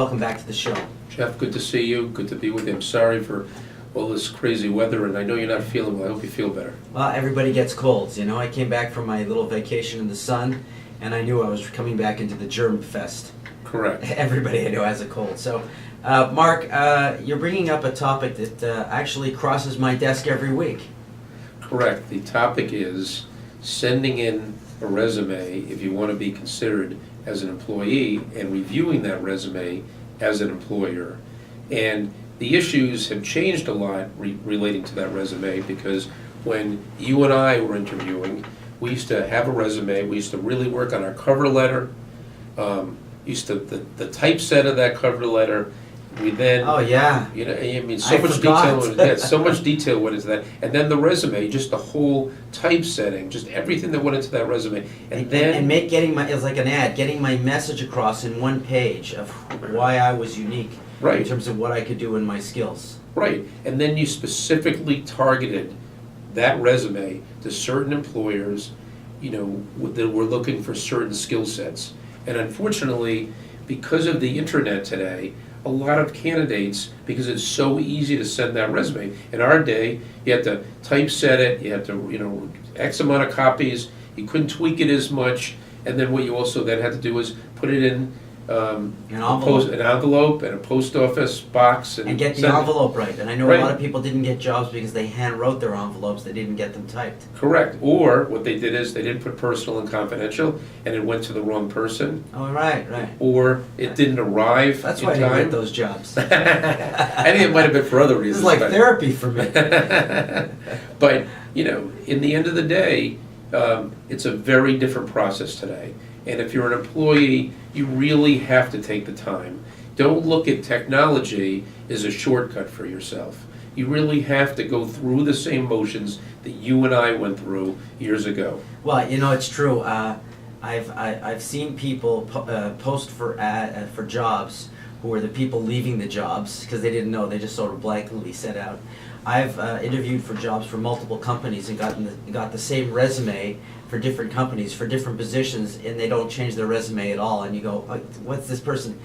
Welcome back to the show. Jeff, good to see you. Good to be with you. I'm sorry for all this crazy weather, and I know you're not feeling well. I hope you feel better. Well, everybody gets colds, you know. I came back from my little vacation in the sun, and I knew I was coming back into the germ fest. Correct. Everybody I know has a cold. So, Mark, you're bringing up a topic that actually crosses my desk every week. Correct. The topic is sending in a resume if you want to be considered as an employee and reviewing that resume as an employer. And the issues have changed a lot relating to that resume, because when you and I were interviewing, we used to have a resume, we used to really work on our cover letter, the typeset of that cover letter. We then, oh yeah, you know, I mean, I forgot. so much detail went into that, and then the resume, just the whole typesetting, just everything that went into that resume, and then it's like an ad, getting my message across in one page of why I was unique, right, in terms of what I could do and my skills. Right, and then you specifically targeted that resume to certain employers, you know, that were looking for certain skill sets, and unfortunately, because of the internet today, a lot of candidates, because it's so easy to send that resume. In our day, you had to typeset it, you had to, you know, X amount of copies, you couldn't tweak it as much, and then what you also then had to do was put it in an envelope and a post office box. And get the envelope right. And I know right. A lot of people didn't get jobs because they hand wrote their envelopes, they didn't get them typed. Correct. Or what they did is they didn't put personal and confidential, and it went to the wrong person. Oh, right. Or it didn't arrive That's in why time. I didn't get those jobs. I think it might have been for other reasons. This is like therapy for me. But, you know, in the end of the day, it's a very different process today. And if you're an employee, you really have to take the time. Don't look at technology as a shortcut for yourself. You really have to go through the same motions that you and I went through years ago. Well, you know, it's true. I've seen people post for jobs who were the people leaving the jobs because they didn't know. They just sort of blankly set out. I've interviewed for jobs for multiple companies and got the same resume for different companies for different positions, and they don't change their resume at all. And you go, what's this person?